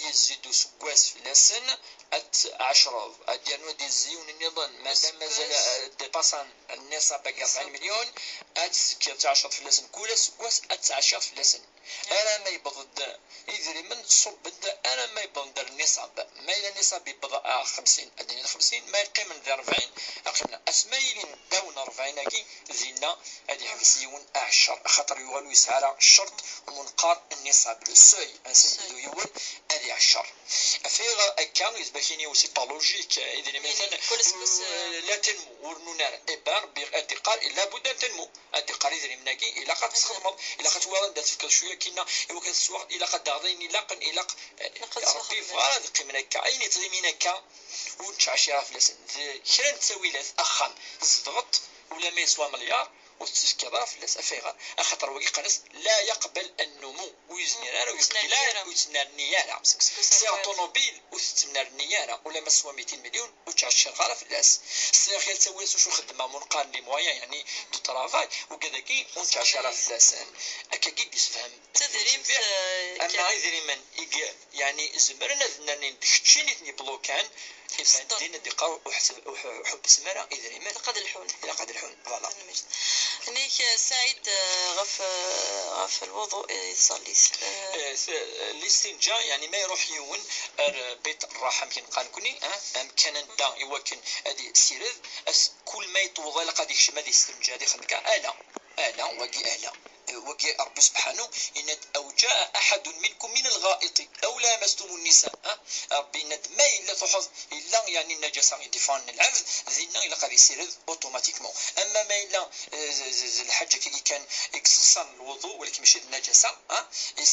يزيدو سكواس في لسن عشرة ديالنا دي زيون النظام مادام مازال ديباسان النصاب 40 مليون كي 10 في لسن كل سكواس 10 في لسن انا ما يبغض يدري من صب انا ما يبغض النصاب ما الى النصاب يبغض 50 ادينا 50 ما يقيم من 40 اقمنا اسمايلين داون 40 كي زينا هذه حبسيون 10 خاطر يغالو يسعى الشرط ومنقار النصاب لو سوي انسيدو يول هذه 10 افيغ كان يزبكيني وسي با لوجيك يدري مثلا لا تنمو ورنونار ابان باعتقال الا بد ان تنمو اعتقال يدري مناكي الا قد تخدم الا قد توالد دات شويه كينا يمكن السوق الا قد داغين الا قن الا ربي فوالا قيمنا كاين تريمينا كا وتشعشيرا في لسن كرا تساويلات اخام زضغط ولا ما يسوى مليار وتسكيضا في لاس افيغا خاطر وكي قنص لا يقبل النمو ويزنيرا ويقتلال ويتنار النيانه سي اوتوموبيل وتتنار النيانه ولا ما سوى 200 مليون وتعشر غالا في اللاس سي خيال تسوي شو خدمه منقان لي مويا يعني دو طرافاي وكذاكي وتعشر في اللاس هكا كي يفهم تدريم اما يدري من يعني زمرنا ذناني دشتيني بلوكان دينا دقة وحب سمرة إذا ما لقد الحون فوالا هنيك سعيد غف الوضوء يصلي الاستنجاء يعني ما يروح يون بيت الراحة يمكن قال كوني كان دا يوكن هذه سيرذ كل ما يتوضا لقد يكشم هذه الاستنجاء هذه خدك آلا وكي ربي سبحانه إن أو جاء أحد منكم من الغائط أو لامستم النساء ربي ما إلا تحظ إلا يعني النجاسة ديفان العبد زينا إلا قد يصير أوتوماتيكمون أما ما إلا الحاجة كي كان إخصاص الوضوء ولكن ماشي النجاسة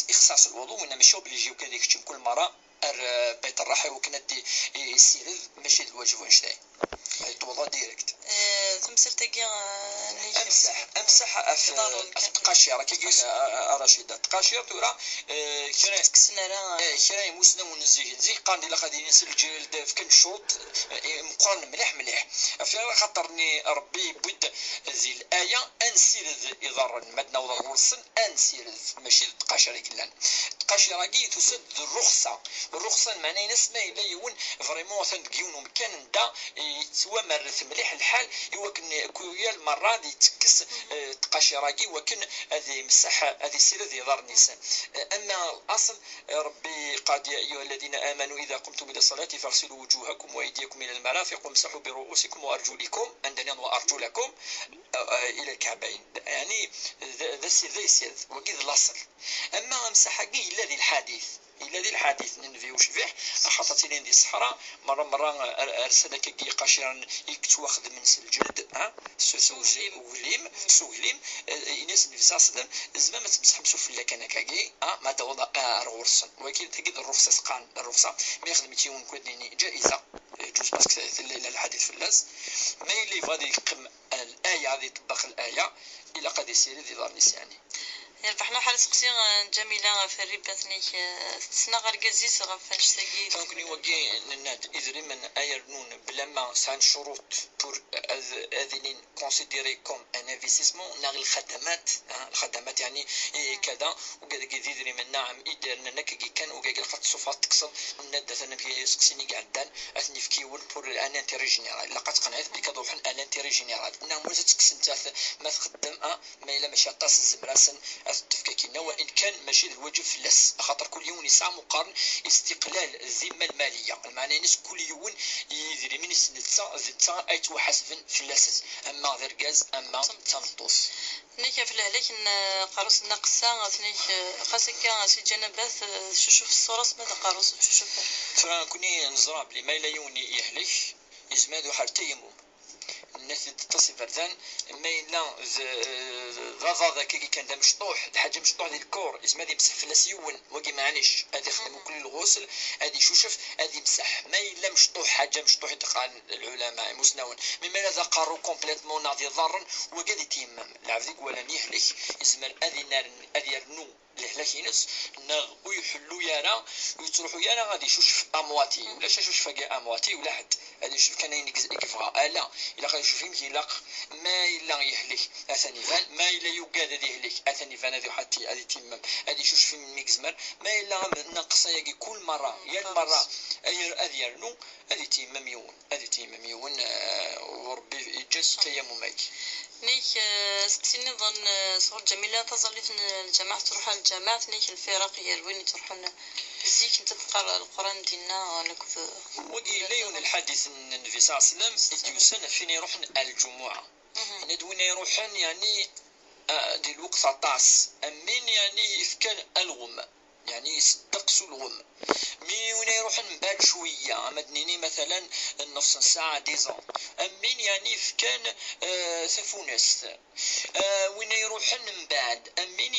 إخصاص الوضوء وإنما ماشي اوبليجي وكذا يكتم كل مرة بيت الراحة وكنا دي يصير ماشي الواجب ونشتاي يتوضا ديريكت ثم سرتقي امسح التقاشير كي رشيدة التقاشير تورا كراي مسلم ونزيه زي قاندي لا غادي ينسل جلد في كل شوط مقارن مليح في خاطرني ربي بود ذي الايه انسير اضر المدنه وضر ورسن انسير ماشي التقاشير كلان التقاشير كي تسد الرخصه معناه نسمع الا يون فريمون تندقيون مكان دا سوا مرث مليح الحال يوكن كويا المره دي تكس تقاشيراكي وكن هذه مساحه هذه سيره ذي ضر النساء اما الاصل ربي قال يا ايها الذين امنوا اذا قمتم الى الصلاه فاغسلوا وجوهكم وايديكم الى المرافق وامسحوا برؤوسكم وارجلكم عندنا وارجلكم الى الكعبين يعني ذا سير وكذا الاصل اما مسحاكي الذي الحديث ننفيو شفيح خاطر لين دي الصحراء مرة ارسل كي قاشرا يكتواخذ من الجلد سوغليم الناس نفسها صدم زعما ما تمسحبش في اللكنه كاكي ما توضا رورسن ولكن تجد الرخصه سقان الرخصه ما يخدم تيون كودني جائزه جوج باسكو الحديث في اللاس ما اللي غادي يقم الايه هذه طبق الايه الى قد يسير ذي ظن يعني يربحنا حال سقسي جميلة في الرباثني سنا غرقزيس غفنش ساقي كان يوجي نناد إذا من أيرنون بلما سان شروط pour أذنين considéré comme un investissement ناغ الخدمات يعني كذا وكذا كذي من نعم إذا نك كان وكذا الخط صفات تقصد نناد ثنا في سقسيني قعدان أثني في كيون pour un intérêt général لقد قنعت بك ضوحن un intérêt général نعم ولا تقسم تاث ما تخدم ما إلا ماشي طاس الزمراسن التفكاكينا وإن كان ماشي الواجب في اللاس خاطر كل يوم يسعى مقارن استقلال الذمة المالية المعنى ناس كل يوم يدري من زدتا أي توحاسبن في اللاس أما ذرقاز أما تنطوس نيك في الهلاك قاروس نقصا ثنيك خاصك سي جنبات شوف الصورة ماذا قاروس شوف ترى كوني نزراب لي ما لا يوني يحلك يزمادو حالتي يموم الناس تتصل فردان ما إلا ضاضا كي كان مشطوح حاجه مشطوح ديال الكور اسمها دي مسح في السيون وكي معانيش هذه خدموا كل الغسل هذه شوشف هذه مسح ما إلا مشطوح حاجه مشطوح دقان العلماء مسنون مما لا قارو كومبليتمون ناضي ضرن وقال تيمم العبد ولا نيحلك يسمى هذه نار هذه يرنو لهلاكينس نغ ويحلو يانا ويتروحوا يانا غادي يشوف امواتي ولا شوف فقا امواتي ولا حد هذا شوف كان يكفغا لا الا غيشوف يمكن ما الا يهلك اثاني فان ما الا يوقاد هذه يهلك اثاني فان هذه حتى هذه تيمم هذه شوف في ميكزمر ما الا ناقصه يجي كل مره يا المره هذه يرنو هذه تيمم يون هذه تيمم يون وربي يجاز تيممك نيك سقسيني ظن صور جميلة تظلت الجماعة تروح الجامعة نيك الفرق يروين تروحون زيك انت تقرا القران ديالنا ولا كذا وقيل ليون الحديث النبي صلى الله عليه وسلم يوسن فين يروح الجمعة ندوين يروحن يعني دي الوقت عطاس امين يعني كان الغم يعني يصدقسوا الغم مي وين يروح من بعد شويه مدنيني مثلا نص ساعه ديزون امين يعني كان سفونس وين يروح من بعد امين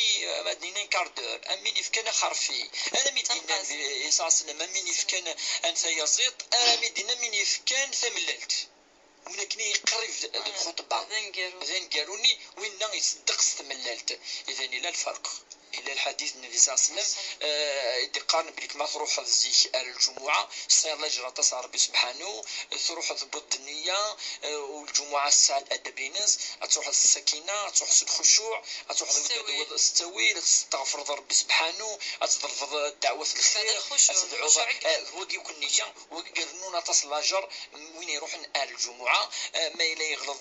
مدنيني كاردور امين كان خرفي انا مدينا اساس لما امين كان انت يزيط انا مدينا من كان ثمللت ولكن يقرب الخطبه زين قالوني وين يصدق استمللت اذا الى الفرق الى الحديث النبي صلى الله عليه وسلم يقارن بليك ما تروح الزيك الجمعه صير جرى تصار ربي سبحانه تروح تضبط النيه والجمعه الساعه الادبينس تروح السكينه تروح الخشوع تروح تستوي تستغفر ربي سبحانه ترفض الدعوه الخير تدعو هو كيكون نيه وقرنونا تصل لاجر وين يروح الجمعه ما الا يغلط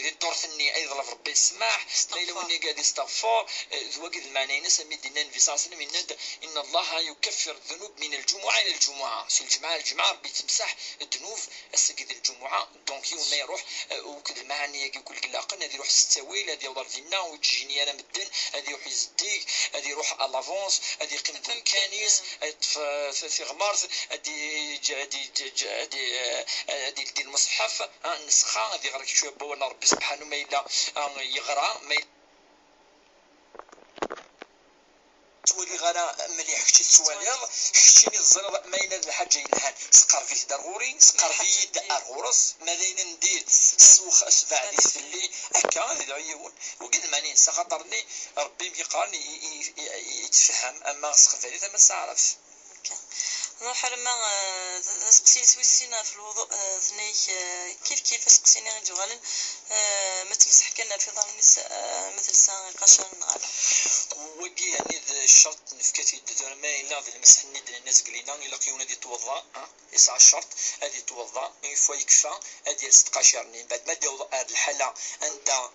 الدور الثاني ايضا ربي يسمح ما الا وين قاعد يستغفر وقد المعنى نسمي دينا النبي صلى الله عليه وسلم ان الله يكفر الذنوب من الجمعه الى الجمعه سي الجمعه ربي تمسح الذنوب السجد الجمعه دونك يوم ما يروح وكذا المعنى يقول لك لا قلنا هذه يروح التاويل هذه يوضر دينا وتجيني انا مدن هذه يروح يزديك هذه يروح الافونس هذه يقيم بالكانيس في غمارس هذه ديال المصحف النسخه هذه غير شويه بونا ربي سبحانه ما الا يغرى ما تولي غانا مليح كشي تسواليض كشيني الزلط ما يناد الحاجة ينهان سقر فيه دارغوري سقر فيه دار غورس ماذا ندير سوخ اسبع دي سلي هكا هذا عيون وقد ماني نسا خاطرني ربي يقارني يتفهم اما سقفالي ما تعرفش نروح لما سقسيني سويسينا في الوضوء ثنيك كيف سقسيني غير جوالن ما تمسح كنا في ظهر النساء مثل ساعة قشر نغال وقي يعني الشرط نفكتي الدكتور ما إلا ذي المسح ندن الناس قلينا إلا قيونا دي توضأ يسعى الشرط هذه توضأ يفوا يكفى هذه ستقاشرني بعد ما ديوضأ هذه الحالة أنت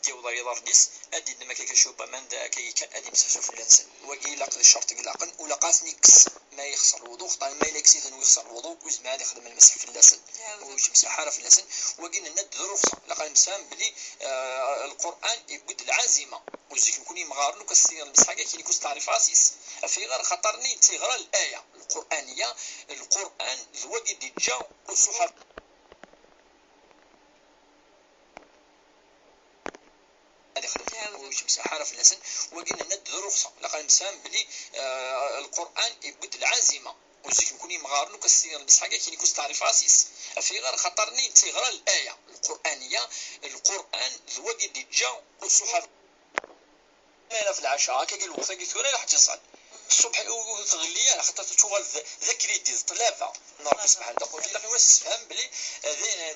ديوضأ يضرنيس هذه لما كيشوبا من ذا كي كان هذه مسح في اللانسن وقي لاقي الشرط قلاقن ولا قاسني كس ما يخسر الوضوء طال ما يكسي ثاني يخسر الوضوء وزما هذا يخدم المسح في اللسن ويمسح حاره في اللسن وقينا ند رخصه لقى الانسان بلي القران يبد العازمه وزيك نكوني مغارنو كسي المسح كي يكون تعرف راسيس في غير خطرني تيغرا الايه القرانيه القران زواج دي جا والصحابه ويمسح حاره في اللسن وقينا ند رخصه لقى الانسان بلي القران يبد العازمه وزيك نكوني مغارنو كسي المسح كي يكون تعرف راسيس في غير خطرني تيغرا الايه القرانيه القران زواج دي جا والصحابه أنا في العشاء كي الوقت قلت له راح تصل الصبح وتغلي انا خاطر تشوف ذاكري ديال طلابه ربي سبحانه قلت لك واش تفهم بلي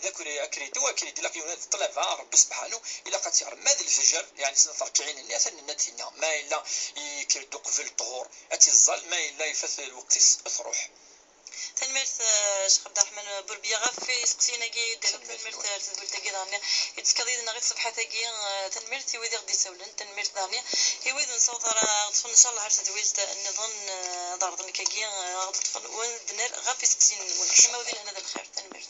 ذاكري اكريدي واكريدي لك طلابه ربي سبحانه الا قد ماذا الفجر يعني سنه 40 الناس النتيجه ما الا يكردو قبل الطهور اتيزال ما الا يفث الوقت تروح تنمرت شيخ عبد الرحمن بربيه غفي سقسينا كي تنمرت تقول دانيا يتكدي غير صبحه كي تنمرت يويدي غدي سولن تنمرت دانيا يويد نصوت راه طفل ان شاء الله هرت دويت النظام دار ضنك كي غطفل ودنر غفي سقسين والحما ودي هذا الخير تنمرت